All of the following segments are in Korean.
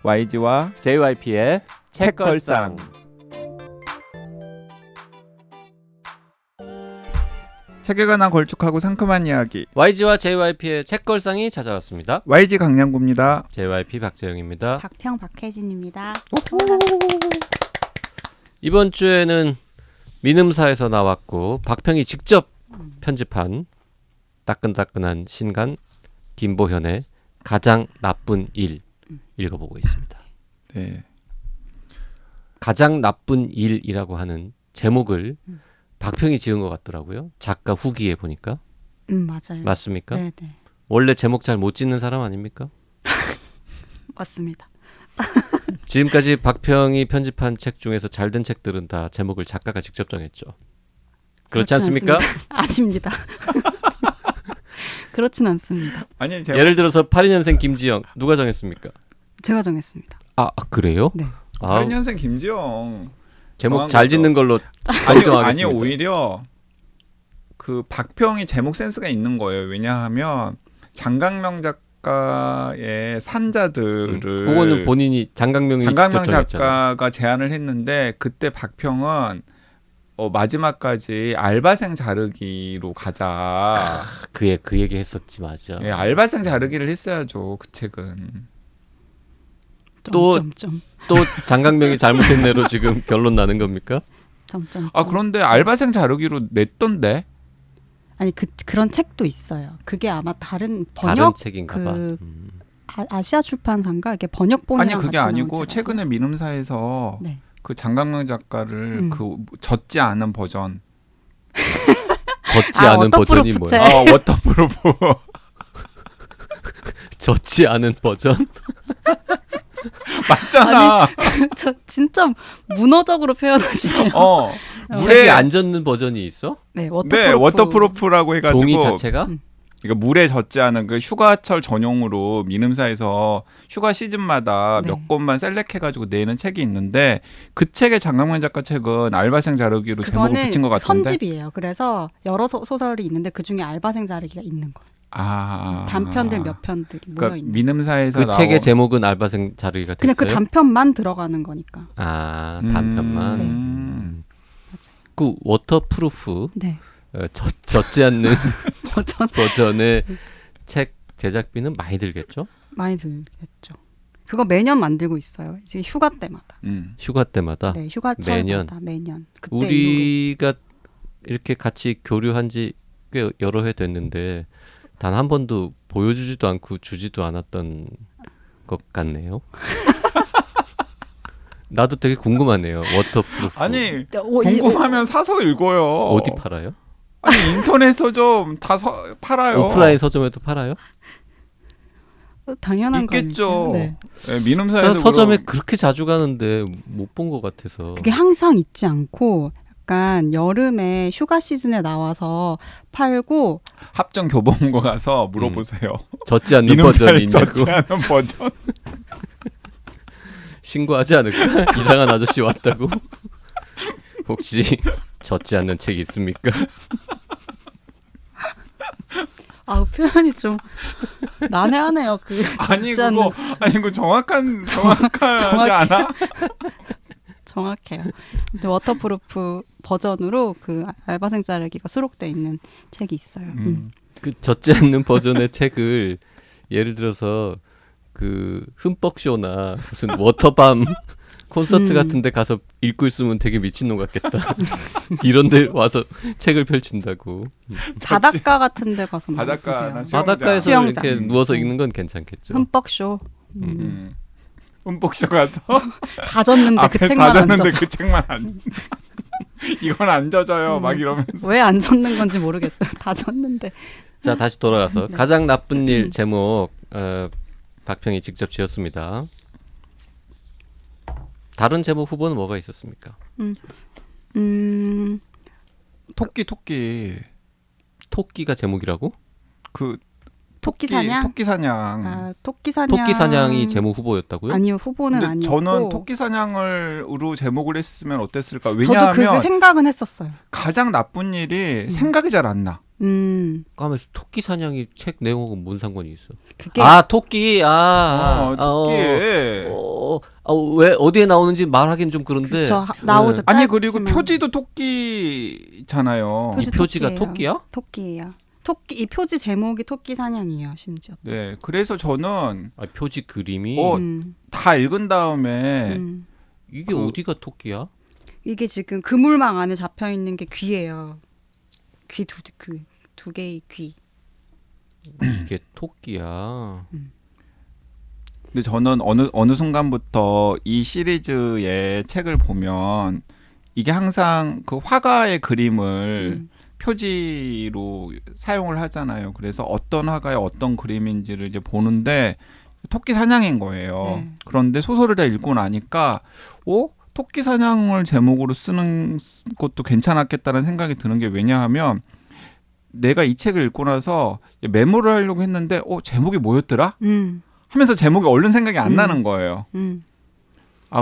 YG와 JYP의 책걸상. 책에 관한 걸쭉하고 상큼한 이야기. YG와 JYP의 책걸상이 찾아왔습니다. YG 강량구입니다. JYP 박재영입니다. 박평 박혜진입니다. 이번 주에는 민음사에서 나왔고 박평이 직접 편집한 따끈따끈한 신간 김보현의 가장 나쁜 일 읽어보고 있습니다. 네. 가장 나쁜 일이라고 하는 제목을 박평이 지은 것 같더라고요. 작가 후기에 보니까. 맞아요. 맞습니까? 네네. 원래 제목 잘 못 짓는 사람 아닙니까? 맞습니다. 지금까지 박평이 편집한 책 중에서 잘된 책들은 다 제목을 작가가 직접 정했죠. 그렇지 않습니까? 아닙니다. 그렇진 않습니다. 아니 예를 들어서 82년생 김지영 누가 정했습니까? 제가 정했습니다. 아 그래요? 네. 82년생 김지영 제목 잘 짓는 걸로 아니 정하겠습니다. 오히려 그 박평이 제목 센스가 있는 거예요. 왜냐하면 장강명 작가의 산자들을 그거는 본인이 장강명이 직접 장강명 정했잖아요. 작가가 제안을 했는데 그때 박평은 마지막까지 알바생 자르기로 가자. 그 얘기 했었지 맞아. 예, 알바생 자르기를 했어야죠. 그 책은. 또 점점점. 또 장강명이 잘못했네로 지금 결론 나는 겁니까? 점점점. 아 그런데 알바생 자르기로 냈던데. 아니 그런 책도 있어요. 그게 아마 다른 번역 다른 책인가 봐. 아시아 출판사인가 이게 번역본이랑 아니 그게 같이 아니고 나온 최근에 민음사에서 네. 그 장강명 작가를 그 젖지 않은 버전. 젖지 않은 버전이 워터프루프 뭐야? 책. 워터프루프. 젖지 않은 버전? 맞잖아. 저 진짜 문어적으로 표현하시네요. 책이 안 젖는 버전이 있어? 네, 워터프루프. 네, 워터프루프라고 해가지고 종이 자체가? 그러니까 물에 젖지 않은 그 휴가철 전용으로 민음사에서 휴가 시즌마다 네. 몇 권만 셀렉해가지고 내는 책이 있는데 그 책의 장강명 작가 책은 알바생 자르기로 제목을 붙인 것 같은데. 선집이에요. 그래서 여러 소설이 있는데 그 중에 알바생 자르기가 있는 거예요. 단편들 몇 편들이 그러니까 모여 있는. 민음사에서 그 책의 제목은 알바생 자르기가 됐어요? 그냥 그 단편만 들어가는 거니까. 아 단편만. 네. 그 워터프루프 네. 젖지 않는 버전 버전의 책 제작비는 많이 들겠죠? 많이 들겠죠. 그거 매년 만들고 있어요. 이제 휴가 때마다. 휴가 때마다. 네, 휴가철마다 매년. 그때 우리가 이렇게 같이 교류한 지 꽤 여러 해 됐는데 단 한 번도 보여주지도 않고 주지도 않았던 것 같네요. 나도 되게 궁금하네요. 워터프루프. 아니 궁금하면 사서 읽어요. 어디 팔아요? 아니 인터넷 서점 다 팔아요. 오프라인 서점에도 팔아요? 당연한 있겠죠. 네. 네, 민음사에서 서점에 그렇게 자주 가는데 못 본 것 같아서. 그게 항상 있지 않고 약간 여름에 휴가 시즌에 나와서 팔고 합정 교보문고 가서 물어보세요. 젖지 않는 버전이 있냐고. 젖지 않은 버전. 신고하지 않을까? 이상한 아저씨 왔다고. 혹시 젖지 않는 책 있습니까? 표현이 좀 난해하네요. 그 아니 젖지 않는 그거 정확하지 않아? 정확해요. 근데 워터프루프 버전으로 그 알바생 자르기가 수록돼 있는 책이 있어요. 그 젖지 않는 버전의 책을 예를 들어서 그 흠뻑쇼나 무슨 워터밤 콘서트 같은 데 가서 읽고 있으면 되게 미친놈 같겠다. 이런 데 와서 책을 펼친다고. 바닷가 같은 데 가서 바닷가나 보세요. 바닷가에서 수영장. 이렇게 누워서 읽는 건 괜찮겠죠. 흠뻑쇼. 흠뻑쇼 가서 다 졌는데 그 책만 안 졌는데 젖어. 그 책만 안 이건 안 젖어요. 막 이러면서. 왜 안 젖는 건지 모르겠어요. 다 졌는데. 자 다시 돌아가서 네. 가장 나쁜 일 제목 박평이 직접 지었습니다. 다른 제목 후보는 뭐가 있었습니까? 토끼 토끼가 제목이라고? 그 토끼 사냥? 토끼 사냥. 토끼 사냥. 토끼 사냥이 제목 후보였다고요? 아니요, 후보는 근데 아니었고. 저는 토끼 사냥으로 제목을 했으면 어땠을까? 저도 왜냐하면 그 생각은 했었어요. 가장 나쁜 일이 생각이 잘 안 나. 까면서 토끼 사냥이 책 내용하고 뭔 상관이 있어? 그게 토끼. 토끼. 왜 어디에 나오는지 말하긴 좀 그런데. 그쵸, 나오죠. 아니 그리고 짧지만. 표지도 토끼잖아요. 표지 이 표지가 토끼예요. 토끼야? 토끼예요. 토끼 이 표지 제목이 토끼 사냥이에요, 심지어. 네, 그래서 저는 표지 그림이 다 읽은 다음에 이게 어디가 토끼야? 이게 지금 그물망 안에 잡혀 있는 게 귀예요. 귀 두 개의 귀. 이게 토끼야. 근데 저는 어느 순간부터 이 시리즈의 책을 보면 이게 항상 그 화가의 그림을 표지로 사용을 하잖아요. 그래서 어떤 화가의 어떤 그림인지를 이제 보는데 토끼 사냥인 거예요. 네. 그런데 소설을 다 읽고 나니까 토끼 사냥을 제목으로 쓰는 것도 괜찮았겠다는 생각이 드는 게 왜냐하면 내가 이 책을 읽고 나서 메모를 하려고 했는데 제목이 뭐였더라? 하면서 제목이 얼른 생각이 안 나는 거예요.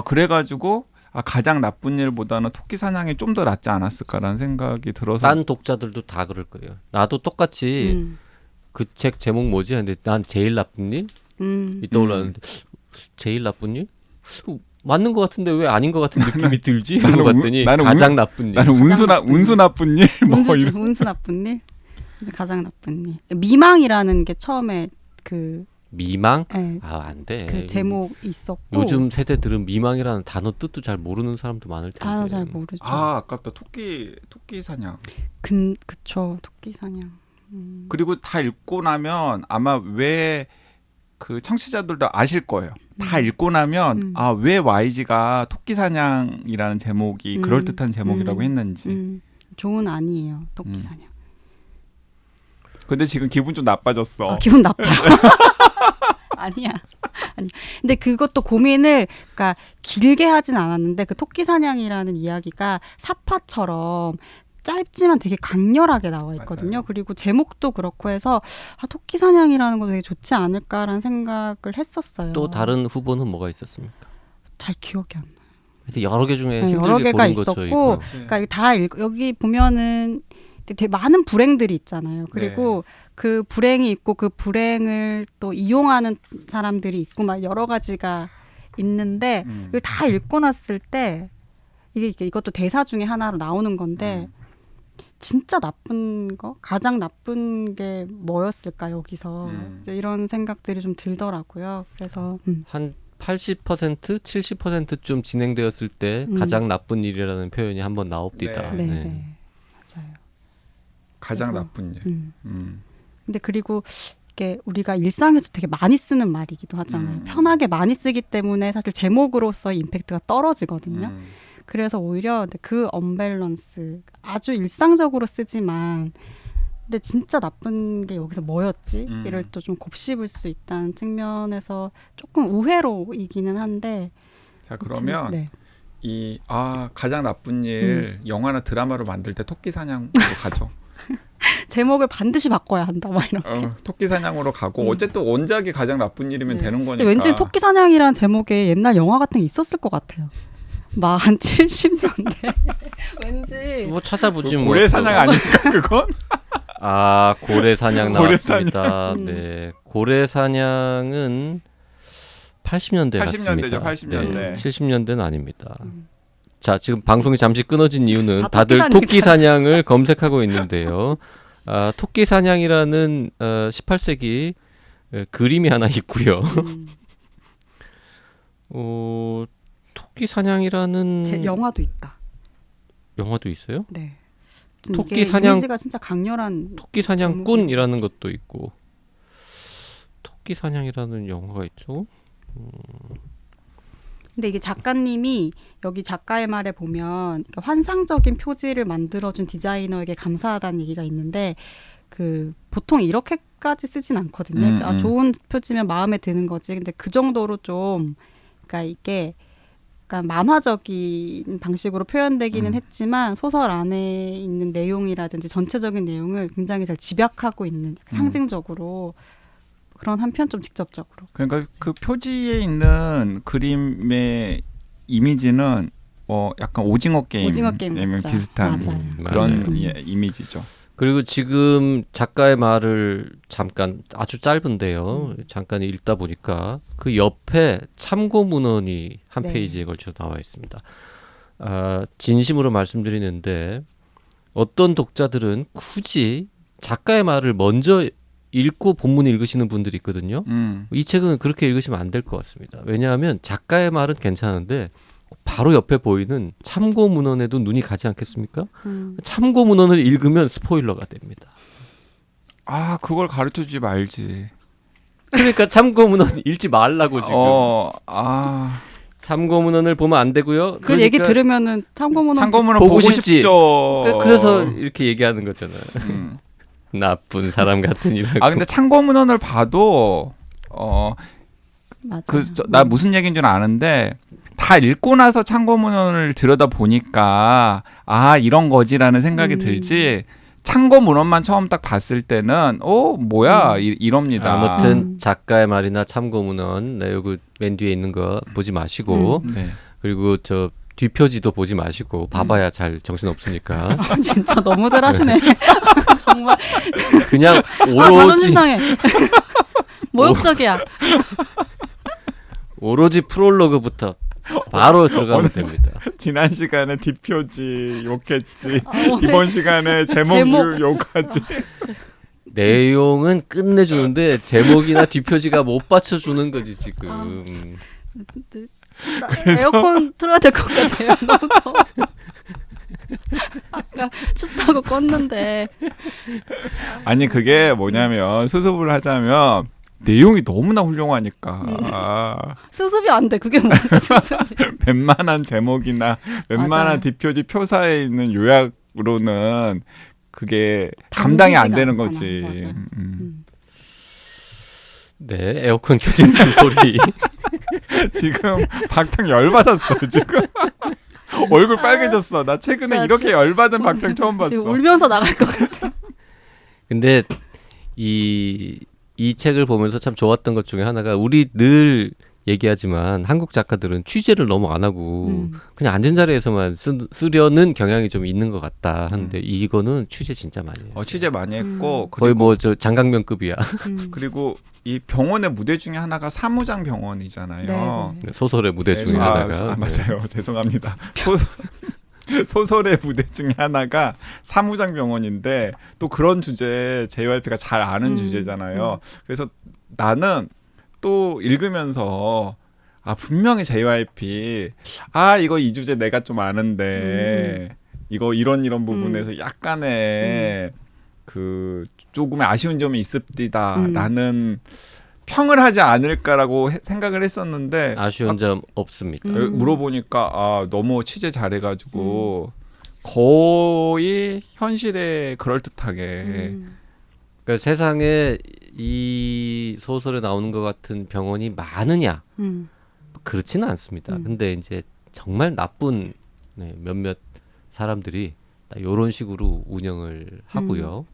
그래가지고 가장 나쁜 일보다는 토끼 사냥이 좀 더 낫지 않았을까라는 생각이 들어서 딴 독자들도 다 그럴 거예요. 나도 똑같이 그 책 제목 뭐지? 근데 난 제일 나쁜 일? 이 떠올랐는데 제일 나쁜 일? 맞는 것 같은데 왜 아닌 것 같은 느낌이 들지? 그러고 봤더니 가장 나쁜 일. 나는 운수 나쁜 일? 운수 나쁜 일? 가장 나쁜 일. 미망이라는 게 처음에 그 미망? 네. 안 돼. 그 제목 있었고 요즘 세대들은 미망이라는 단어 뜻도 잘 모르는 사람도 많을 텐데. 단어 잘 모르죠. 아깝다. 토끼 사냥. 그쵸. 토끼 사냥. 그리고 다 읽고 나면 아마 왜 그 청취자들도 아실 거예요. 다 읽고 나면 왜 YG가 토끼 사냥이라는 제목이 그럴듯한 제목이라고 했는지. 좋은 아니에요. 토끼 사냥. 근데 지금 기분 좀 나빠졌어. 기분 나빠요. 아니야. 근데 그것도 고민을 그러니까 길게 하진 않았는데 그 토끼 사냥이라는 이야기가 사파처럼 짧지만 되게 강렬하게 나와 있거든요. 맞아요. 그리고 제목도 그렇고 해서 토끼 사냥이라는 거 되게 좋지 않을까라는 생각을 했었어요. 또 다른 후보는 뭐가 있었습니까? 잘 기억이 안 나요. 하여튼 여러 개 중에 힘들게 여러 개가 고른 있었고 거죠, 이거. 그러니까 다 여기 보면은 되게 많은 불행들이 있잖아요. 그리고 그 불행이 있고 그 불행을 또 이용하는 사람들이 있고 막 여러 가지가 있는데 이걸 다 읽고 났을 때 이것도 대사 중에 하나로 나오는 건데 진짜 나쁜 거? 가장 나쁜 게 뭐였을까 여기서 이제 이런 생각들이 좀 들더라고요. 그래서 한 80%, 70%쯤 진행되었을 때 가장 나쁜 일이라는 표현이 한번 나옵니다. 네. 맞아요. 가장 그래서, 나쁜 일. 근데 그리고 이게 우리가 일상에서 되게 많이 쓰는 말이기도 하잖아요. 편하게 많이 쓰기 때문에 사실 제목으로서의 임팩트가 떨어지거든요. 그래서 오히려 그 언밸런스 아주 일상적으로 쓰지만 근데 진짜 나쁜 게 여기서 뭐였지? 이를 또 좀 곱씹을 수 있다는 측면에서 조금 우회로이기는 한데 자 그러면 네. 가장 나쁜 일 영화나 드라마로 만들 때 토끼 사냥으로 가죠. 제목을 반드시 바꿔야 한다 막 이렇게. 토끼 사냥으로 가고 어쨌든 원작이 가장 나쁜 일이면 되는 거니까. 왠지 토끼 사냥이라는 제목에 옛날 영화 같은 게 있었을 것 같아요. 막 한 70년대. 왠지. 뭐 찾아보지 뭐. 고래 사냥 아닐까 그건? 고래 사냥 나왔습니다. 고래 네, 고래 사냥은 80년대 80년대죠, 같습니다. 80년대. 네, 70년대는 아닙니다. 자, 지금 방송이 잠시 끊어진 이유는 다 다들 토끼 사냥을 검색하고 있는데요. 토끼 사냥이라는 18세기 그림이 하나 있고요. 토끼 사냥이라는 영화도 있다. 영화도 있어요? 네. 토끼 사냥 이미지가 진짜 강렬한. 토끼 사냥꾼이라는 것도 있고 토끼 사냥이라는 영화가 있죠. 근데 이게 작가님이 여기 작가의 말에 보면 환상적인 표지를 만들어준 디자이너에게 감사하다는 얘기가 있는데 그 보통 이렇게까지 쓰진 않거든요. 좋은 표지면 마음에 드는 거지. 근데 그 정도로 좀 그러니까 이게 약간 만화적인 방식으로 표현되기는 했지만 소설 안에 있는 내용이라든지 전체적인 내용을 굉장히 잘 집약하고 있는 상징적으로 그런 한편 좀 직접적으로. 그러니까 그 표지에 있는 그림의 이미지는 약간 오징어 게임 비슷한 그런 이미지죠. 그리고 지금 작가의 말을 잠깐 아주 짧은데요. 잠깐 읽다 보니까 그 옆에 참고 문헌이 한 네. 페이지에 걸쳐 나와 있습니다. 진심으로 말씀드리는데 어떤 독자들은 굳이 작가의 말을 먼저 읽고 본문 읽으시는 분들이 있거든요. 이 책은 그렇게 읽으시면 안 될 것 같습니다. 왜냐하면 작가의 말은 괜찮은데 바로 옆에 보이는 참고 문헌에도 눈이 가지 않겠습니까? 참고 문헌을 읽으면 스포일러가 됩니다. 아 그걸 가르쳐주지 말지. 그러니까 참고 문헌 읽지 말라고 지금. 참고 문헌을 보면 안 되고요. 그 얘기 들으면은 참고문헌 참고문헌 보고 보고 싶지. 싶죠. 그래서 이렇게 얘기하는 거잖아요. 음. 나쁜 사람 같은 이라고. 아 근데 참고문헌을 봐도 맞아요. 나 무슨 얘기인 줄 아는데 다 읽고 나서 참고문헌을 들여다 보니까 아 이런 거지라는 생각이 들지. 참고문헌만 처음 딱 봤을 때는 뭐야 이럽니다. 아무튼 작가의 말이나 참고 문헌 여기 맨 뒤에 있는 거 보지 마시고 네. 그리고 저 뒷표지도 보지 마시고 봐봐야 잘 정신 없으니까 진짜 너무들 하시네. 정말 그냥 자존심 오로지 상해. 모욕적이야. 오로지 프롤로그부터 바로 들어가면 됩니다. 지난 시간에 뒷표지 욕했지. 오늘 이번 시간에 제목 욕하지. 내용은 끝내주는데 제목이나 뒷표지가 못 받쳐주는 거지 지금. 에어컨 틀어야 될 것 같아요. 너무 더워. 아까 춥다고 껐는데 아니 그게 뭐냐면 수습을 하자면 내용이 너무나 훌륭하니까 수습이 안 돼. 그게 뭔가 수습이. 웬만한 제목이나 웬만한 맞아요. 뒷표지 표사에 있는 요약으로는 그게 감당이 안 되는 담기지가 거지. 않아. 맞아요. 네, 에어컨 켜지는 소리. 지금 박평 열받았어 지금. 얼굴 빨개졌어. 나 최근에 진짜 이렇게 열받은 박평 처음 봤어. 지금 울면서 나갈 것 같아. 근데 이 책을 보면서 참 좋았던 것 중에 하나가 우리 늘 얘기하지만 한국 작가들은 취재를 너무 안 하고 그냥 앉은 자리에서만 쓰려는 경향이 좀 있는 것 같다 하는데 이거는 취재 진짜 많이 해요. 취재 많이 했고 거의 그리고, 뭐 저 장강명급이야. 그리고 이 병원의 무대 중에 하나가 사무장 병원이잖아요. 네. 소설의 무대 중에 하나가. 맞아요. 죄송합니다. 소설의 무대 중에 하나가 사무장 병원인데 또 그런 주제 JYP가 잘 아는 주제잖아요. 그래서 나는 또 읽으면서 분명히 JYP 이거 이 주제 내가 좀 아는데 이거 이런 부분에서 약간의 그 조금의 아쉬운 점이 있습니다라는 평을 하지 않을까라고 생각을 했었는데 아쉬운 점 없습니다. 물어보니까 너무 취재 잘해가지고 거의 현실에 그럴듯하게 그러니까 세상에 이 소설에 나오는 것 같은 병원이 많으냐? 그렇지는 않습니다. 근데 이제 정말 나쁜 몇몇 사람들이 이런 식으로 운영을 하고요.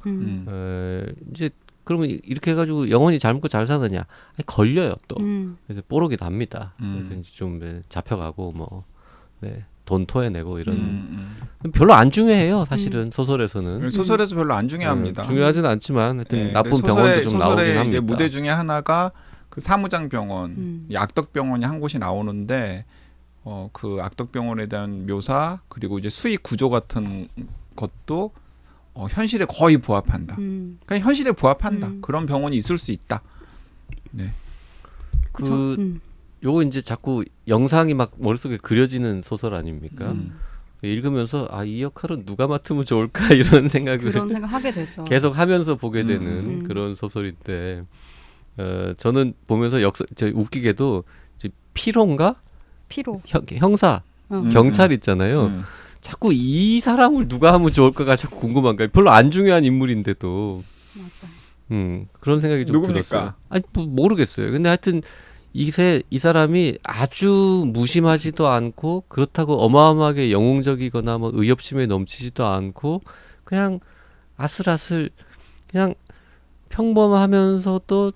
이제 그러면 이렇게 해가지고 영원히 잘 먹고 잘 사느냐? 걸려요 또. 그래서 뽀록이 납니다. 그래서 이제 좀 잡혀가고 뭐 돈 토해내고 이런 별로 안 중요해요 사실은 소설에서는. 소설에서 별로 안 중요합니다. 중요하진 않지만 하여튼 나쁜 병원도 좀 나오긴 합니다. 이제 무대 중에 하나가 그 사무장 병원, 이 악덕병원이 한 곳이 나오는데 그 악덕병원에 대한 묘사 그리고 이제 수익 구조 같은 것도 현실에 거의 부합한다. 그러니까 현실에 부합한다. 그런 병원이 있을 수 있다. 네. 요거 이제 자꾸 영상이 막 머릿속에 그려지는 소설 아닙니까? 읽으면서 이 역할은 누가 맡으면 좋을까 이런 생각을 그런 생각 하게 되죠. 계속 하면서 보게 되는 그런 소설인데 저는 보면서 웃기게도 이제 피로인가? 피로. 형사 경찰 있잖아요. 자꾸 이 사람을 누가 하면 좋을까가 자꾸 궁금한 거예요. 별로 안 중요한 인물인데도. 맞아. 그런 생각이 좀 누굽니까? 들었어요. 모르겠어요. 근데 하여튼 이 사람이 아주 무심하지도 않고 그렇다고 어마어마하게 영웅적이거나 뭐 의협심에 넘치지도 않고 그냥 아슬아슬 그냥 평범하면서도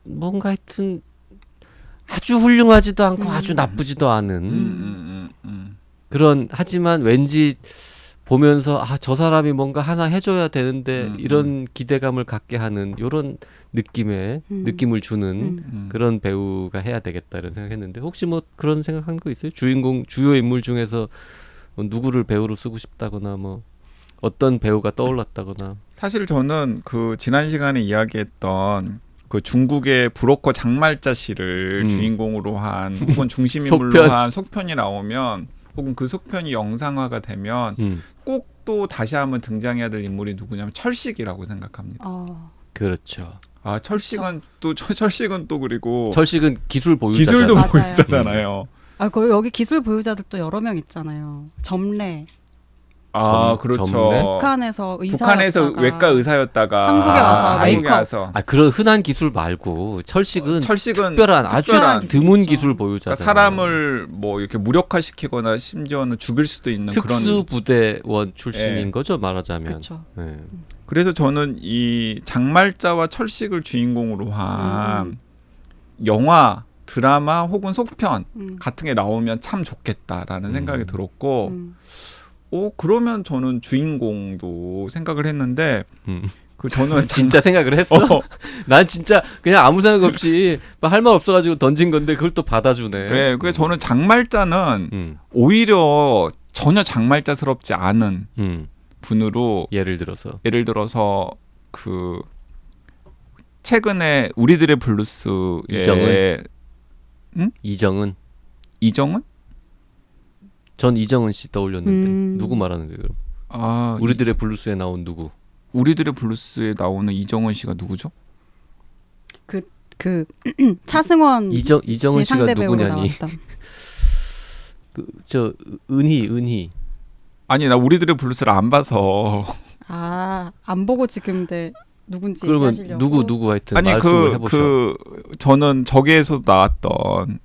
뭔가 하여튼 아주 훌륭하지도 않고 아주 나쁘지도 않은 그런 하지만 왠지 보면서 아, 저 사람이 뭔가 하나 해줘야 되는데 음, 이런 기대감을 갖게 하는 이런 느낌의 느낌을 주는 그런 배우가 해야 되겠다 이런 생각했는데 혹시 뭐 그런 생각한 거 있어요? 주요 인물 중에서 뭐 누구를 배우로 쓰고 싶다거나 뭐 어떤 배우가 떠올랐다거나. 사실 저는 그 지난 시간에 이야기했던 그 중국의 브로커 장말자 씨를 주인공으로 한 혹은 중심 인물로 속편. 한 속편이 나오면 혹은 그 속편이 영상화가 되면 꼭 또 다시 한번 등장해야 될 인물이 누구냐면 철식이라고 생각합니다. 그렇죠. 아 철식은 또 철식은 또 그리고 철식은 기술 보유자잖아요. 기술도 맞아요. 보유자잖아요. 여기 기술 보유자들 또 여러 명 있잖아요. 점례. 아 그렇죠. 전문에? 북한에서 의사였다가 북한에서 외과 의사였다가 한국에 와서 한국에 메이크업. 와서 아 그런 흔한 기술 말고 철식은 특별한 아주 특별한 기술 드문 있죠. 기술 보유자잖아요. 그러니까 사람을 뭐 이렇게 무력화시키거나 심지어는 죽일 수도 있는 그런. 특수부대원 출신인 예. 거죠 말하자면. 그렇죠. 네. 그래서 저는 이 장말자와 철식을 주인공으로 한 영화, 드라마 혹은 속편 같은 게 나오면 참 좋겠다라는 생각이 들었고, 그러면 저는 주인공도 생각을 했는데, 그 저는 진짜 생각을 했어? 난 진짜 그냥 아무 생각 없이 할 말 없어가지고 던진 건데 그걸 또 받아주네. 네, 그래서 저는 장말자는 오히려 전혀 장말자스럽지 않은 분으로 예를 들어서 그 최근에 우리들의 블루스의 이정은? 이정은? 전 이정은 씨 떠올렸는데 누구 말하는 거예요? 그럼? 아 우리들의 블루스에 나온 누구? 우리들의 블루스에 나오는 이정은 씨가 누구죠? 그 차승원 이정은 씨 씨가 상대 배우로 누구냐니? 나왔던. 저 은희. 아니 나 우리들의 블루스를 안 봐서. 안 보고 지금 누군지 그러면 얘기하시려고. 누구 하여튼 아니 말씀을 해보셔. 저는 저기에서 나왔던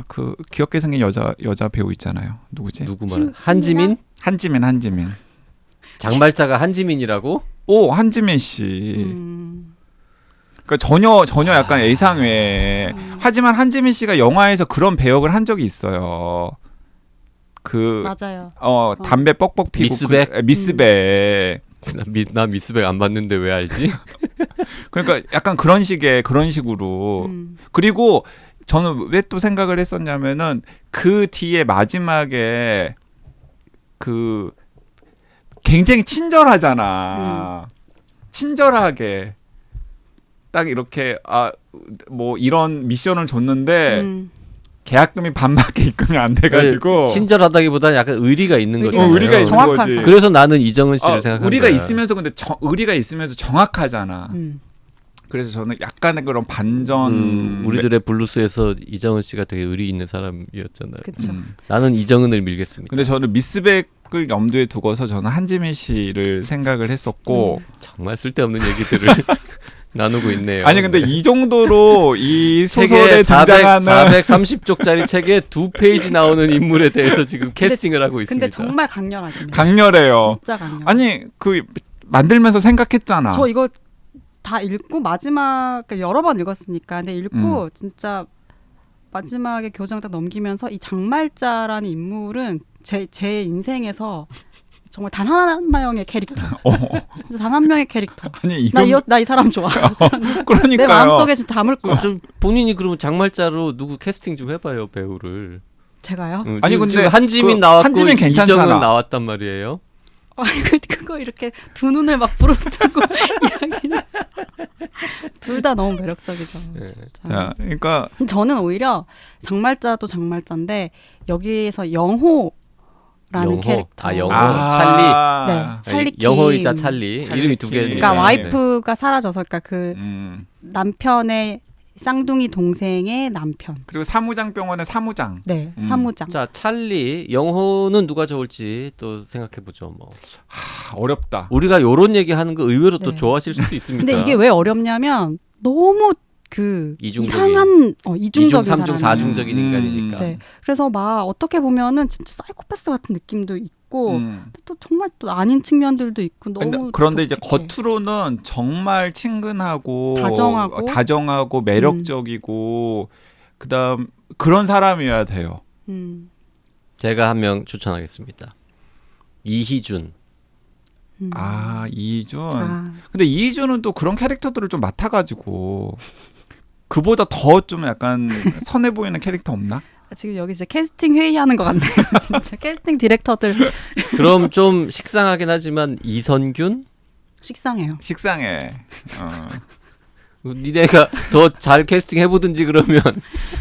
그 귀엽게 생긴 여자 배우 있잖아요. 누구지? 누구 말? 한지민? 한지민. 장말자가 한지민이라고? 오 한지민 씨. 그러니까 전혀 약간 예상외. 하지만 한지민 씨가 영화에서 그런 배역을 한 적이 있어요. 맞아요. 담배 뻑뻑 피고 미스백? 미스백. 나 미스백 안 봤는데 왜 알지? 그러니까 약간 그런 식으로. 그리고 저는 왜 또 생각을 했었냐면은 그 뒤에 마지막에 그 굉장히 친절하잖아. 친절하게 딱 이렇게 뭐 이런 미션을 줬는데 계약금이 반밖에 입금이 안 돼가지고 친절하다기보다는 약간 의리가 있는 거잖아요. 의리가 있는 정확한 거지. 사람. 그래서 나는 이정은 씨를 생각한 의리가 거야. 있으면서 근데 의리가 있으면서 정확하잖아. 그래서 저는 약간의 그런 반전. 우리들의 블루스에서 이정은 씨가 되게 의리 있는 사람이었잖아요. 그렇죠. 나는 이정은을 밀겠습니다. 근데 저는 미스백을 염두에 두고서 저는 한지민 씨를 생각을 했었고. 정말 쓸데없는 얘기들을 나누고 있네요. 아니 근데 이 정도로 이 책에 소설에 등장하는 430쪽짜리 책에 2페이지 나오는 인물에 대해서 지금 캐스팅을 하고 있습니다. 근데 정말 강렬하긴 해요. 강렬해요. 진짜 강렬. 아니 그 만들면서 생각했잖아. 저 이거 다 읽고 마지막 여러 번 읽었으니까 근데 읽고 진짜 마지막에 교정 딱 넘기면서 이 장말자라는 인물은 제 인생에서 정말 단 한 명의 캐릭터. 진짜 단 한 명의 캐릭터. 아니 나 이 사람 좋아. 그러니까요. 내 마음속에 진짜 담을 거야. 좀 본인이 그러면 장말자로 누구 캐스팅 좀 해봐요 배우를. 제가요? 아니, 지금 근데 한지민 그 나왔고 한지민 괜찮잖아. 이정은 나왔단 말이에요. 그거 이렇게 두 눈을 막 부릅뜨고 이야기를. 둘 다 너무 매력적이죠. 네. 진짜. 자, 그러니까 저는 오히려 장말자도 장말자인데 여기에서 영호라는 캐릭터. 영호. 찰리. 네, 찰리 영호이자 킴. 찰리. 찰리 이름이 두 킴. 개니까. 그러니까 네. 와이프가 사라져서 그러니까 그 남편의 쌍둥이 동생의 남편. 그리고 사무장병원의 사무장. 네, 사무장. 자 찰리 영호는 누가 좋을지 또 생각해 보죠. 뭐 어렵다. 우리가 요런 얘기 하는 거 의외로 또 네. 좋아하실 수도 있습니다. 근데 이게 왜 어렵냐면 너무 그 이중적인. 이상한 이중적인 삼중 사람이에요. 사중적인 인간이니까. 네. 그래서 막 어떻게 보면은 진짜 사이코패스 같은 느낌도 있고 또 정말 또 아닌 측면들도 있고 너무 그런데 이제 독특해. 겉으로는 정말 친근하고 다정하고 매력적이고 그다음 그런 사람이어야 돼요. 음. 제가 한 명 추천하겠습니다. 이희준. 아, 이희준. 아, 근데 이희준은 또 그런 캐릭터들을 좀 맡아가지고 그보다 더 좀 약간 선해 보이는 캐릭터 없나? 지금 여기 이제 캐스팅 회의하는 것 같네요. 진짜 캐스팅 디렉터들 그럼 좀 식상하긴 하지만 이선균? 식상해요. 식상해. 니네가 더 잘 캐스팅 해보든지 그러면.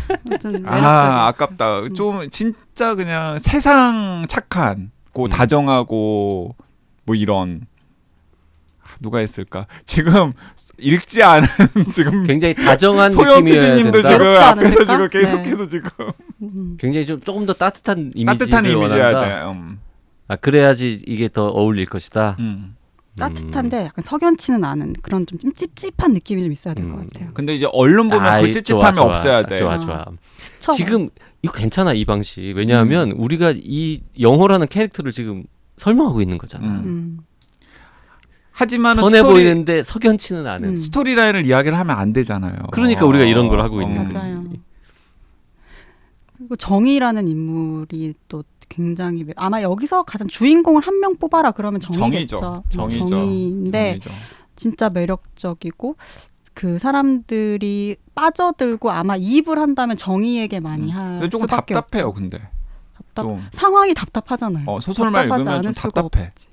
아무튼 매력적이었어요. 아, 아깝다. 좀 진짜 그냥 세상 착한, 다정하고 뭐 이런 누가 했을까? 지금 읽지 않은 지금 굉장히 다정한 소연 느낌이어야 PD님도 된다. 지금 외롭지 앞에서 않으실까? 지금 계속해서 지금 굉장히 조금 더 따뜻한 이미지를 따뜻한 이미지여야 원한다. 돼. 아, 그래야지 이게 더 어울릴 것이다. 따뜻한데 약간 석연치는 않은 그런 좀 찝찝한 느낌이 좀 있어야 될 것 같아요. 근데 이제 얼른 보면 아이, 그 찝찝함이 좋아, 없어야 돼. 좋아, 아. 좋아. 스쳐. 지금 이거 괜찮아, 이 방식. 왜냐하면 우리가 이 영호라는 캐릭터를 지금 설명하고 있는 거잖아. 하지만은 선해 보이는데 석연치는 않은. 스토리라인을 이야기를 하면 안 되잖아요. 그러니까 우리가 이런 걸 하고 있는 맞아요. 거지. 그리고 정의라는 인물이 또 굉장히 아마 여기서 가장 주인공을 한 명 뽑아라 그러면 정의겠죠. 정의인데 정의죠. 진짜 매력적이고 그 사람들이 빠져들고 아마 이입을 한다면 정의에게 많이 할 근데 조금 수밖에 답답해요. 없죠. 근데 좀 상황이 답답하잖아요. 소설만 답답하지 읽으면 좀 않을 수가 답답해. 없지.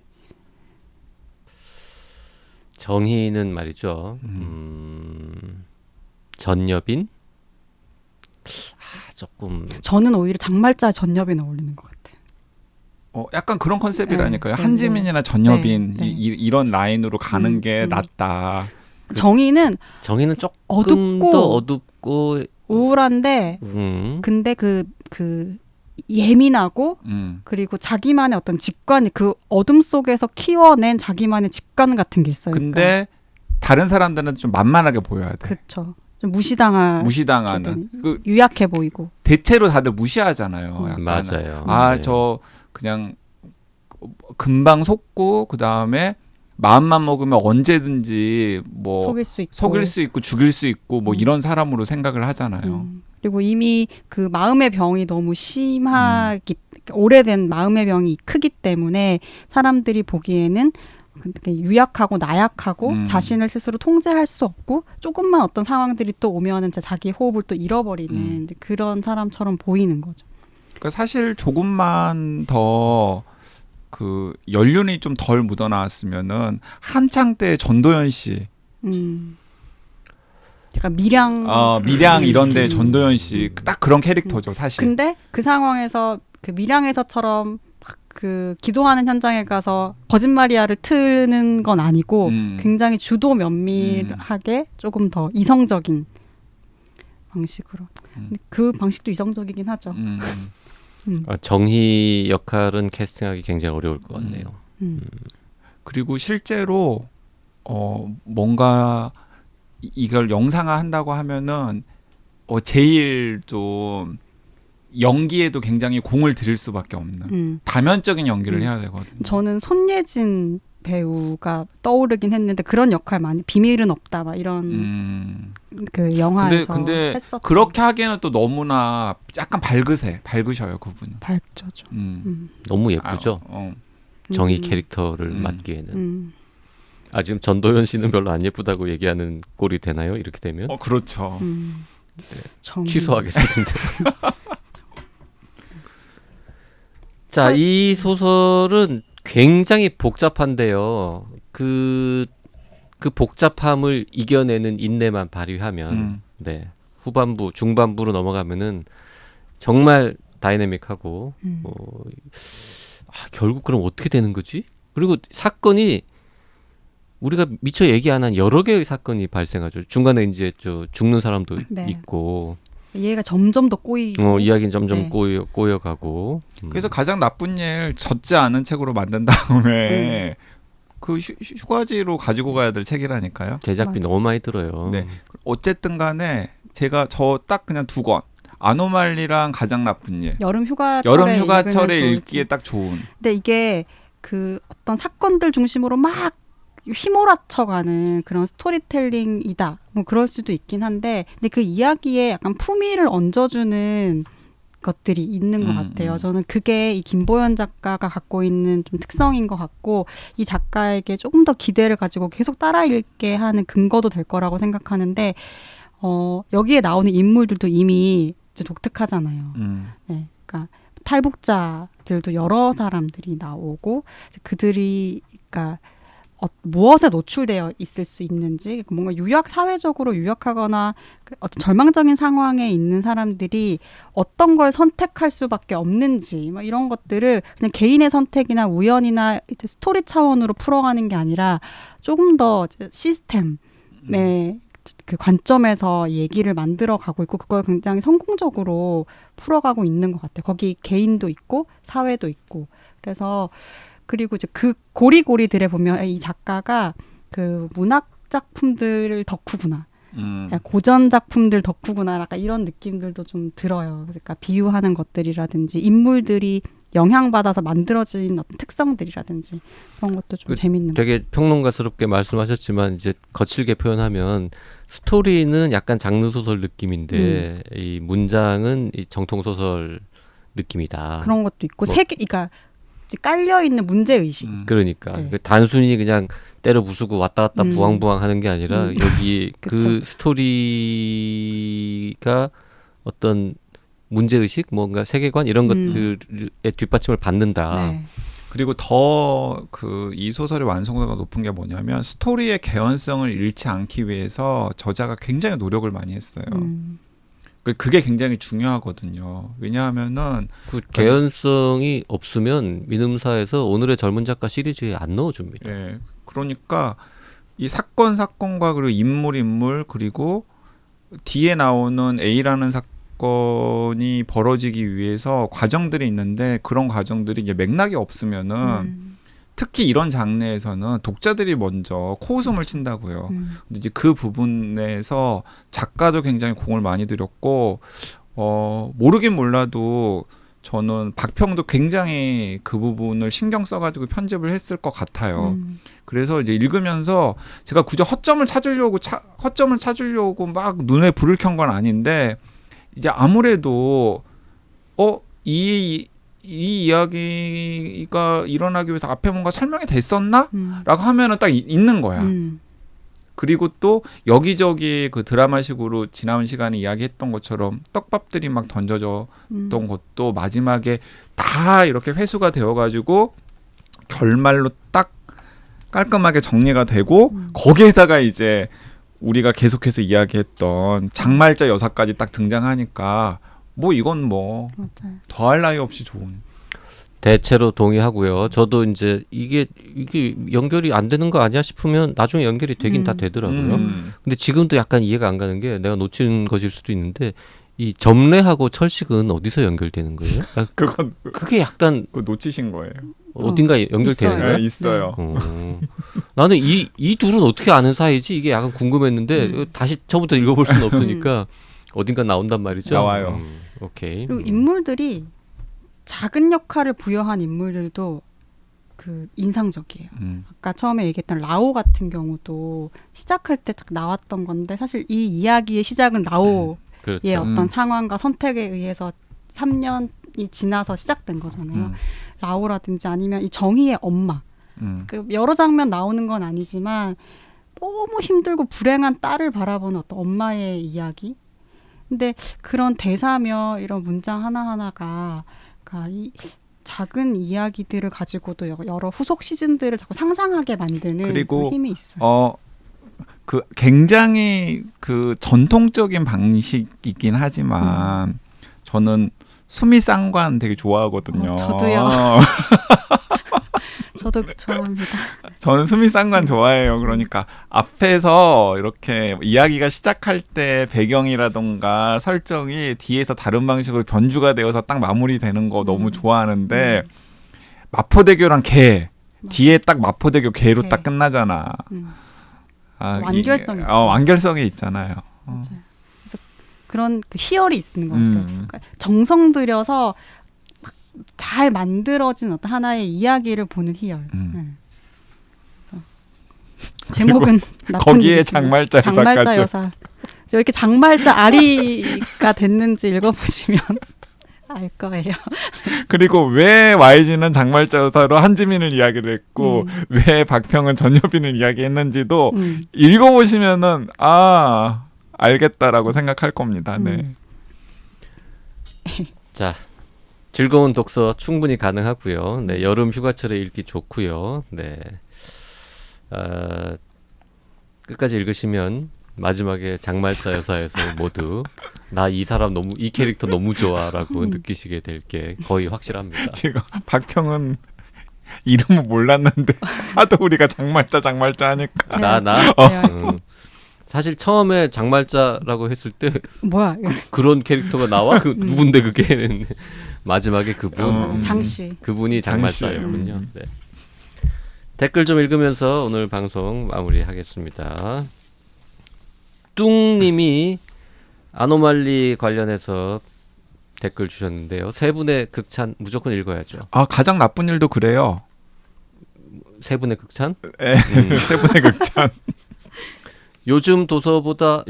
정희는 말이죠. 전여빈? 아, 조금 저는 오히려 장말자 전여빈 어울리는 것 같아요. 약간 그런 컨셉이라니까요. 네, 한지민이나 전여빈 네, 네. 이런 라인으로 가는 게 낫다. 정의는 조금 어둡고 더 어둡고 우울한데 근데 그 예민하고 그리고 자기만의 어떤 직관 그 어둠 속에서 키워낸 자기만의 직관 같은 게 있어요. 근데 다른 사람들은 좀 만만하게 보여야 돼. 그렇죠. 좀 무시당하는 그 유약해 보이고 대체로 다들 무시하잖아요. 약간은. 맞아요. 네. 저 그냥 금방 속고 그 다음에 마음만 먹으면 언제든지 뭐 속일 수 있고 죽일 수 있고 뭐 이런 사람으로 생각을 하잖아요. 그리고 이미 그 마음의 병이 너무 심하기 오래된 마음의 병이 크기 때문에 사람들이 보기에는 유약하고 나약하고 자신을 스스로 통제할 수 없고 조금만 어떤 상황들이 또 오면은 자기 호흡을 또 잃어버리는 그런 사람처럼 보이는 거죠. 그러니까 사실 조금만 더 그 연륜이 좀 덜 묻어나왔으면은 한창 때 전도연 씨, 약간 밀양 이런데 전도연 씨 딱 그런 캐릭터죠 사실. 근데 그 상황에서 그 밀양에서처럼 그 기도하는 현장에 가서 거짓말이야를 트는 건 아니고 굉장히 주도 면밀하게 조금 더 이성적인 방식으로. 그 방식도 이성적이긴 하죠. 정희 역할은 캐스팅하기 굉장히 어려울 것 같네요. 그리고 실제로 뭔가 이걸 영상화한다고 하면은 제일 좀 연기에도 굉장히 공을 들일 수밖에 없는 다면적인 연기를 해야 되거든요. 저는 손예진 배우가 떠오르긴 했는데 그런 역할 많이 비밀은 없다 막 이런 그 영화에서 근데 했었죠. 그렇게 하기에는 또 너무나 약간 밝으셔요 그분은. 밝죠 좀. 너무 예쁘죠. 정희 캐릭터를 맡기에는. 지금 전도연 씨는 별로 안 예쁘다고 얘기하는 꼴이 되나요? 이렇게 되면? 그렇죠. 취소하겠습니다. 자, 이 소설은 굉장히 복잡한데요. 그 복잡함을 이겨내는 인내만 발휘하면 후반부, 중반부로 넘어가면은 정말 다이내믹하고 결국 그럼 어떻게 되는 거지? 그리고 사건이 우리가 미처 얘기 안 한 여러 개의 사건이 발생하죠. 중간에 이제 죽는 사람도 있고 얘가 점점 더 꼬이고 이야기는 점점 꼬여가고 그래서 가장 나쁜 일 젖지 않은 책으로 만든 다음에 그 휴가지로 가지고 가야 될 책이라니까요. 제작비 너무 많이 들어요. 네. 어쨌든 간에 제가 저 딱 그냥 2권 아노말리랑 가장 나쁜 일 여름 휴가철에 읽기에 딱 좋은. 근데 이게 그 어떤 사건들 중심으로 막 휘몰아쳐가는 그런 스토리텔링이다. 뭐 그럴 수도 있긴 한데, 근데 그 이야기에 약간 품위를 얹어주는 것들이 있는 것 같아요. 저는 그게 이 김보연 작가가 갖고 있는 좀 특성인 것 같고 이 작가에게 조금 더 기대를 가지고 계속 따라 읽게 하는 근거도 될 거라고 생각하는데 여기에 나오는 인물들도 이미 이제 독특하잖아요. 네, 그러니까 탈북자들도 여러 사람들이 나오고 그들이 그러니까 무엇에 노출되어 있을 수 있는지 뭔가 사회적으로 유약하거나 어떤 절망적인 상황에 있는 사람들이 어떤 걸 선택할 수밖에 없는지 뭐 이런 것들을 그냥 개인의 선택이나 우연이나 이제 스토리 차원으로 풀어가는 게 아니라 조금 더 시스템의 그 관점에서 얘기를 만들어가고 있고 그걸 굉장히 성공적으로 풀어가고 있는 것 같아요. 거기 개인도 있고 사회도 있고 그래서 그리고 이제 그 고리고리들에 보면 이 작가가 그 문학 작품들을 덕후구나. 고전 작품들 덕후구나. 약간 이런 느낌들도 좀 들어요. 그러니까 비유하는 것들이라든지 인물들이 영향받아서 만들어진 어떤 특성들이라든지 그런 것도 좀 재밌는 것 되게 평론가스럽게 말씀하셨지만 이제 거칠게 표현하면 스토리는 약간 장르 소설 느낌인데 이 문장은 이 정통 소설 느낌이다. 그런 것도 있고 그러니까 깔려 있는 문제 의식. 그러니까 네. 단순히 그냥 때려 부수고 왔다 갔다 부황부황 하는 게 아니라 여기 그 스토리가 어떤 문제 의식, 뭔가 세계관 이런 것들의 뒷받침을 받는다. 네. 그리고 더 이 소설의 완성도가 높은 게 뭐냐면 스토리의 개연성을 잃지 않기 위해서 저자가 굉장히 노력을 많이 했어요. 그게 굉장히 중요하거든요. 왜냐하면은 그 개연성이 없으면 민음사에서 오늘의 젊은 작가 시리즈에 안 넣어줍니다. 예, 그러니까 이 사건과 그리고 인물 그리고 뒤에 나오는 A라는 사건이 벌어지기 위해서 과정들이 있는데 그런 과정들이 이제 맥락이 없으면은 특히 이런 장르에서는 독자들이 먼저 코웃음을 친다고요. 근데 이제 그 부분에서 작가도 굉장히 공을 많이 들였고 모르긴 몰라도 저는 박평도 굉장히 그 부분을 신경 써가지고 편집을 했을 것 같아요. 그래서 이제 읽으면서 제가 굳이 허점을 찾으려고 막 눈에 불을 켠 건 아닌데 이제 아무래도 이 이야기가 일어나기 위해서 앞에 뭔가 설명이 됐었나? 라고 하면은 딱 있는 거야. 그리고 또 여기저기 그 드라마식으로 지난 시간에 이야기했던 것처럼 떡밥들이 막 던져졌던 것도 마지막에 다 이렇게 회수가 되어가지고 결말로 딱 깔끔하게 정리가 되고 거기에다가 이제 우리가 계속해서 이야기했던 장말자 여사까지 딱 등장하니까 뭐 이건 뭐 더할 나위 없이 좋은. 대체로 동의하고요. 저도 이제 이게 연결이 안 되는 거 아니야 싶으면 나중에 연결이 되긴 다 되더라고요. 근데 지금도 약간 이해가 안 가는 게 내가 놓친 것일 수도 있는데 이 점례하고 철식은 어디서 연결되는 거예요? 그게 약간 그거 놓치신 거예요. 어딘가 연결되는 있어요. 거예요? 네, 있어요. 나는 이 둘은 어떻게 아는 사이지? 이게 약간 궁금했는데 다시 처음부터 읽어볼 수는 없으니까 어딘가 나온단 말이죠. 나와요. 오케이. 그리고 인물들이 작은 역할을 부여한 인물들도 그 인상적이에요. 아까 처음에 얘기했던 라오 같은 경우도 시작할 때 딱 나왔던 건데 사실 이 이야기의 시작은 라오의 그렇죠. 어떤 상황과 선택에 의해서 3년이 지나서 시작된 거잖아요. 라오라든지 아니면 이 정희의 엄마. 그 여러 장면 나오는 건 아니지만 너무 힘들고 불행한 딸을 바라보는 어떤 엄마의 이야기. 근데 그런 대사며 이런 문장 하나하나가 그러니까 이 작은 이야기들을 가지고도 여러 후속 시즌들을 자꾸 상상하게 만드는 그리고 그 힘이 있어요. 그 굉장히 그 전통적인 방식이긴 하지만 저는 수미상관 되게 좋아하거든요. 저도요. 저도 좋아합니다. 저는 수미상관 좋아해요. 그러니까 앞에서 이렇게 이야기가 시작할 때 배경이라던가 설정이 뒤에서 다른 방식으로 변주가 되어서 딱 마무리되는 거 너무 좋아하는데 마포대교랑 개 뒤에 딱 마포대교 개로 딱 끝나잖아. 완결성이 있죠. 완결성이 있잖아요. 맞아요. 그래서 그런 그 희열이 있는 것 같아요. 그러니까 정성 들여서 잘 만들어진 어떤 하나의 이야기를 보는 희열. 그래서 제목은 거기에 장말자 여사까지. 여사. 이렇게 장말자 아리가 됐는지 읽어보시면 알 거예요. 그리고 왜 YG는 장말자 여사로 한지민을 이야기를 했고 왜 박평은 전여빈을 이야기했는지도 읽어보시면은 알겠다라고 생각할 겁니다. 네. 자, 즐거운 독서 충분히 가능하고요. 네, 여름 휴가철에 읽기 좋고요. 네, 끝까지 읽으시면 마지막에 장말자 여사에서 모두 나 이 사람 너무 이 캐릭터 너무 좋아라고 느끼시게 될 게 거의 확실합니다. 지금 박평은 이름을 몰랐는데 하도 우리가 장말자 하니까 사실 처음에 장말자라고 했을 때 뭐야? 그런 캐릭터가 나와? 그 누군데 그게? 마지막에 그분 장씨. 그분이 장말자였군요. 네. 댓글 좀 읽으면서 오늘 방송 마무리하겠습니다. 뚱님이 아노말리 관련해서 댓글 주셨는데요. 세 분의 극찬 무조건 읽어야죠. 가장 나쁜 일도 그래요. 세 분의 극찬? 네, 세 분의 극찬. 요즘 도서보다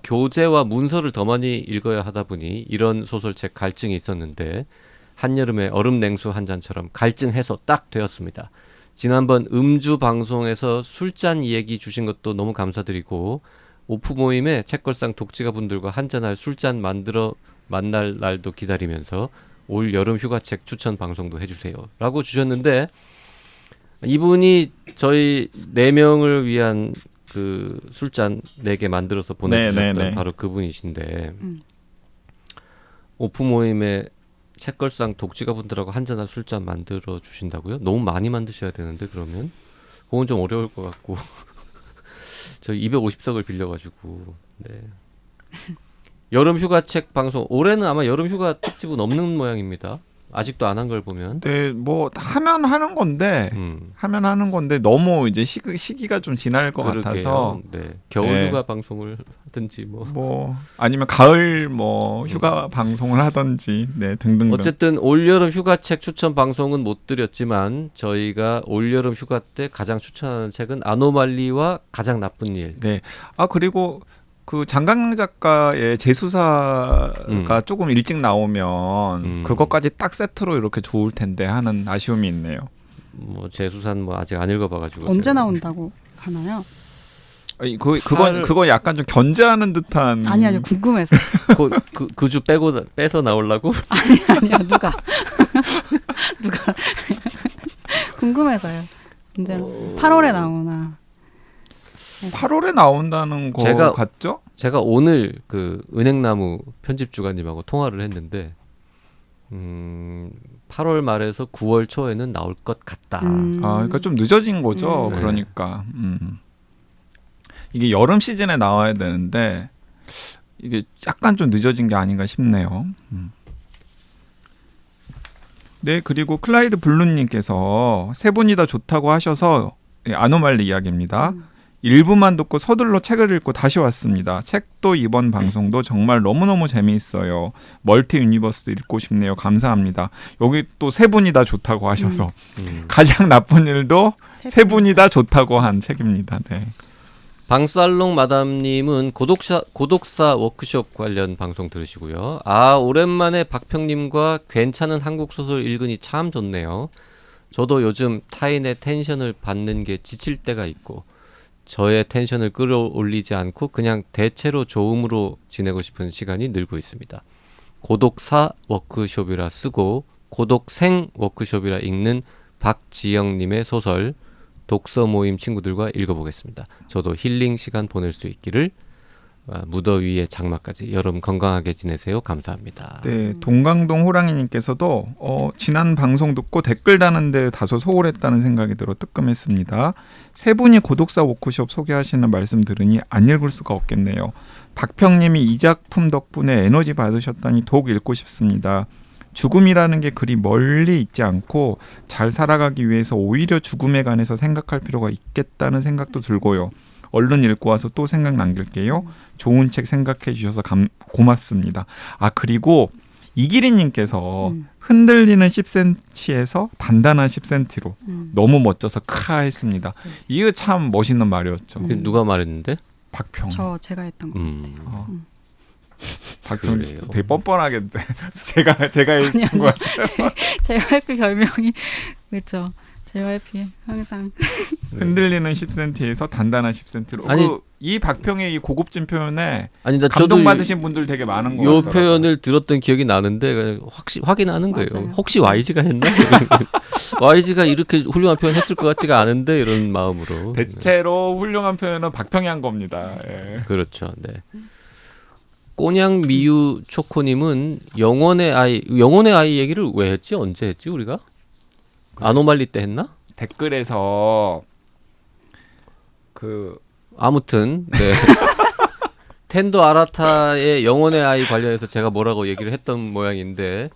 교재와 문서를 더 많이 읽어야 하다 보니 이런 소설책 갈증이 있었는데 한여름에 얼음 냉수 한 잔처럼 갈증 해소 딱 되었습니다. 지난번 음주 방송에서 술잔 이야기 주신 것도 너무 감사드리고 오프 모임에 책걸상 독지가 분들과 한잔할 술잔 만들어 만날 날도 기다리면서 올 여름 휴가책 추천 방송도 해주세요 라고 주셨는데 이분이 저희 4명을 위한 그 술잔 4개 만들어서 보내주셨던 바로 그분이신데 오프 모임에 책걸상 독지가 분들하고 한잔할 술잔 만들어 주신다고요? 너무 많이 만드셔야 되는데 그러면 그건 좀 어려울 것 같고 저희 250석을 빌려가지고 네. 여름 휴가책 방송 올해는 아마 여름 휴가 특집은 없는 모양입니다. 아직도 안 한 걸 보면. 네, 뭐 하면 하는 건데 너무 이제 시기가 좀 지날 것 같아서 네. 겨울 휴가 방송을 하든지 뭐 아니면 가을 휴가 방송을 하든지 등등. 어쨌든 올 여름 휴가책 추천 방송은 못 드렸지만 저희가 올 여름 휴가 때 가장 추천하는 책은 아노말리와 가장 나쁜 일. 네. 그리고 그 장강영 작가의 재수사가 조금 일찍 나오면 그것까지 딱 세트로 이렇게 좋을 텐데 하는 아쉬움이 있네요. 재수사는 아직 안 읽어봐가지고 언제 나온다고 하나요? 그거 약간 좀 견제하는 듯한. 아니요 궁금해서. 그 주 빼서 나오려고? 아니요 누가 궁금해서요. 언제 8월에 나오나? 8월에 나온다는 거 같죠? 제가 오늘 그 은행나무 편집 주간님하고 통화를 했는데 8월 말에서 9월 초에는 나올 것 같다. 그러니까 좀 늦어진 거죠. 그러니까 이게 여름 시즌에 나와야 되는데 이게 약간 좀 늦어진 게 아닌가 싶네요. 네, 그리고 클라이드 블루님께서 세 분이 다 좋다고 하셔서 아노말리 이야기입니다. 1부만 듣고 서둘러 책을 읽고 다시 왔습니다. 책도 이번 방송도 정말 너무너무 재미있어요. 멀티 유니버스도 읽고 싶네요. 감사합니다. 여기 또 세 분이 다 좋다고 하셔서 가장 나쁜 일도 세 분이 다 좋다고 한 책입니다. 네. 방살롱 마담님은 고독사 워크숍 관련 방송 들으시고요. 오랜만에 박평님과 괜찮은 한국 소설 읽으니 참 좋네요. 저도 요즘 타인의 텐션을 받는 게 지칠 때가 있고 저의 텐션을 끌어올리지 않고 그냥 대체로 좋음으로 지내고 싶은 시간이 늘고 있습니다. 고독사 워크숍이라 쓰고 고독생 워크숍이라 읽는 박지영님의 소설 독서 모임 친구들과 읽어보겠습니다. 저도 힐링 시간 보낼 수 있기를. 무더위에 장마까지 여름 건강하게 지내세요. 감사합니다. 네, 동강동 호랑이님께서도 지난 방송 듣고 댓글 다는데 다소 소홀했다는 생각이 들어 뜨끔했습니다. 세 분이 고독사 워크숍 소개하시는 말씀 들으니 안 읽을 수가 없겠네요. 박평님이 이 작품 덕분에 에너지 받으셨다니 더욱 읽고 싶습니다. 죽음이라는 게 그리 멀리 있지 않고 잘 살아가기 위해서 오히려 죽음에 관해서 생각할 필요가 있겠다는 생각도 들고요. 얼른 읽고 와서 또 생각 남길게요. 좋은 책 생각해 주셔서 고맙습니다. 그리고 이기리님께서 흔들리는 10cm에서 단단한 10cm로 너무 멋져서 크하 했습니다. 이거 참 멋있는 말이었죠. 누가 말했는데? 박평. 제가 했던 거. 박평 그래요. 되게 뻔뻔하게 제가 읽은 거 같아요. JYP 별명이 그렇죠. JYP 항상 흔들리는 10cm에서 단단한 10cm로. 아니, 이 박평의 이 고급진 표현에 아니 나 감동 저도 받으신 분들 되게 많은 거 요 같더라고요. 표현을 들었던 기억이 나는데 확인하는 거예요. 맞아요. 혹시 YG가 했나? YG가 이렇게 훌륭한 표현 했을 것 같지가 않은데 이런 마음으로. 대체로 훌륭한 표현은 박평이 한 겁니다. 예. 그렇죠. 네. 꼬냥 미유 초코님은 영혼의 아이 얘기를 왜 했지? 언제 했지 우리가? 아노말리 때 했나? 댓글에서 그 아무튼 네. 텐도 아라타의 영혼의 아이 관련해서 제가 뭐라고 얘기를 했던 모양인데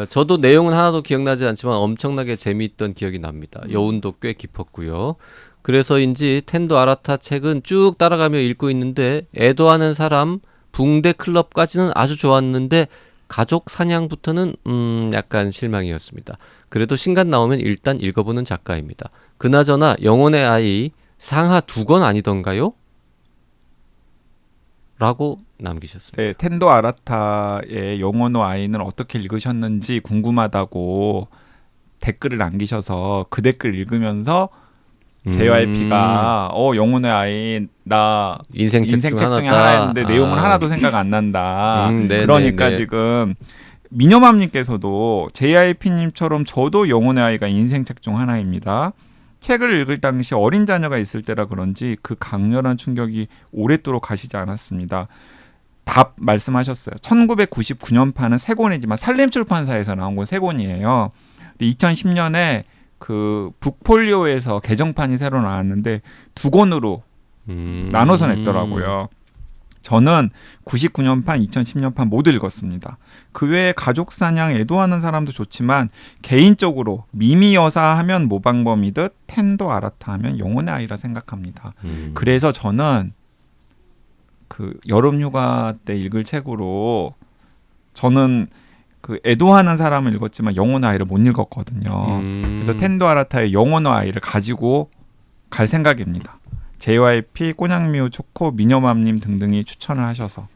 저도 내용은 하나도 기억나지 않지만 엄청나게 재미있던 기억이 납니다. 여운도 꽤 깊었고요. 그래서인지 텐도 아라타 책은 쭉 따라가며 읽고 있는데 애도하는 사람 붕대 클럽까지는 아주 좋았는데 가족 사냥부터는 약간 실망이었습니다. 그래도 신간 나오면 일단 읽어보는 작가입니다. 그나저나 영혼의 아이 상하 2권 아니던가요? 라고 남기셨습니다. 네, 텐도 아라타의 영혼의 아이는 어떻게 읽으셨는지 궁금하다고 댓글을 남기셔서 그 댓글 읽으면서 JYP가 영혼의 아이 나 인생 책 중 중에 하나다. 하나였는데 내용은 하나도 생각 안 난다. 네, 그러니까 네, 네. 지금 미녀맘님께서도 JYP님처럼 저도 영혼의 아이가 인생 책 중 하나입니다. 책을 읽을 당시 어린 자녀가 있을 때라 그런지 그 강렬한 충격이 오랫도록 가시지 않았습니다. 답 말씀하셨어요. 1999년판은 세 권이지만 산림출판사에서 나온 건 세 권이에요. 2010년에 그 북폴리오에서 개정판이 새로 나왔는데 2권으로 나눠서 냈더라고요. 저는 99년판, 2010년판 모두 읽었습니다. 그 외에 가족 사냥 애도하는 사람도 좋지만 개인적으로 미미 여사 하면 모방범이듯 텐도 아라타 하면 영혼의 아이라 생각합니다. 그래서 저는 그 여름 휴가 때 읽을 책으로 저는 그 애도하는 사람을 읽었지만 영혼의 아이를 못 읽었거든요. 그래서 텐도 아라타의 영혼의 아이를 가지고 갈 생각입니다. JYP, 꼬냥미우 초코, 미녀맘님 등등이 추천을 하셔서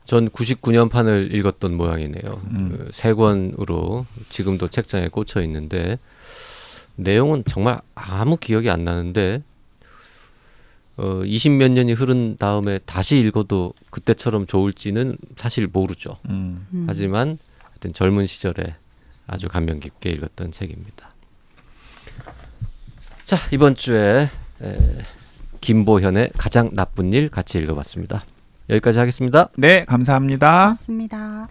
전 99년판을 읽었던 모양이네요. 그 세 권으로 지금도 책장에 꽂혀 있는데 내용은 정말 아무 기억이 안 나는데 20몇 년이 흐른 다음에 다시 읽어도 그때처럼 좋을지는 사실 모르죠. 하지만 하여튼 젊은 시절에 아주 감명 깊게 읽었던 책입니다. 자, 이번 주에 김보현의 가장 나쁜 일 같이 읽어봤습니다. 여기까지 하겠습니다. 네, 감사합니다. 맞습니다.